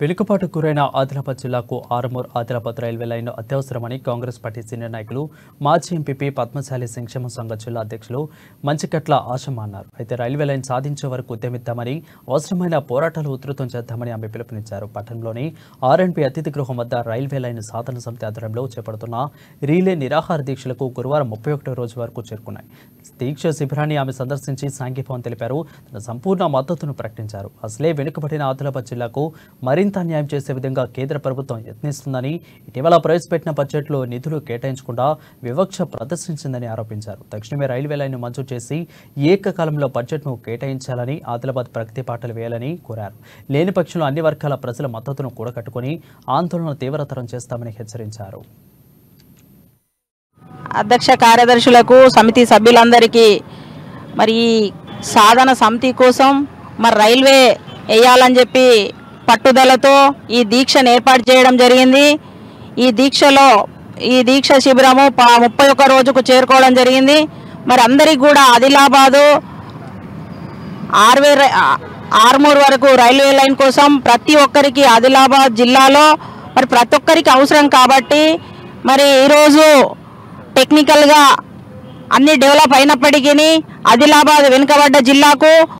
వెనుకబాటుకు గురైన ఆదిలాబాద్ జిల్లాకు Armoor Adilabad railway line అత్యవసరమని కాంగ్రెస్ పార్టీ సీనియర్ నాయకులు మాజీ ఎంపీపీ పద్మశాలి సంక్షేమ సంఘ జిల్లా అధ్యక్షులు మంచికట్ల ఆశమ్మ అన్నారు. అయితే రైల్వే లైన్ సాధించే వరకు ఉద్యమిద్దామని, అవసరమైన పోరాటాలు ఉధృతం చేద్దామని ఆమె పిలుపునిచ్చారు. పట్టణంలోని ఆర్ఎండ్బి అతిథి గృహం వద్ద రైల్వే లైన్ సాధన సమితి ఆధ్వర్యంలో చేపడుతున్న రీలే నిరాహార దీక్షలకు గురువారం 31వ రోజు వరకు చేరుకున్నాయి. దీక్ష శిబిరాన్ని ఆమె సందర్శించి సాంఘీభావం తెలిపారు. తన సంపూర్ణ మద్దతును ప్రకటించారు. అసలే వెనుకబడిన ఆదిలాబాద్ జిల్లాకు మరింత న్యాయం చేసే విధంగా కేంద్ర ప్రభుత్వం యత్నిస్తుందని, ఇటీవల ప్రవేశపెట్టిన బడ్జెట్లో నిధులు కేటాయించకుండా వివక్ష ప్రదర్శించిందని ఆరోపించారు. తక్షణమే రైల్వే లైన్ మంజూరు చేసి ఏకకాలంలో బడ్జెట్ను కేటాయించాలని, ఆదిలాబాద్ ప్రగతి పాటలు వేయాలని కోరారు. లేని పక్షంలో అన్ని వర్గాల ప్రజల మద్దతును కూడగట్టుకుని ఆందోళన తీవ్రతరం చేస్తామని హెచ్చరించారు. అధ్యక్ష కార్యదర్శులకు, సమితి సభ్యులందరికీ మరి సాధన సమితి కోసం మరి రైల్వే వేయాలని చెప్పి పట్టుదలతో ఈ దీక్షను ఏర్పాటు చేయడం జరిగింది. ఈ దీక్ష శిబిరము 31 రోజుకు చేరుకోవడం జరిగింది. మరి అందరికీ కూడా ఆదిలాబాదు ఆర్మూర్ వరకు రైల్వే లైన్ కోసం ప్రతి ఒక్కరికి ఆదిలాబాద్ జిల్లాలో మరి ప్రతి ఒక్కరికి అవసరం కాబట్టి మరి ఈరోజు టెక్నికల్గా అన్ని డెవలప్ అయినప్పటికీ ఆదిలాబాద్ వెనుకబడ్డ జిల్లాకు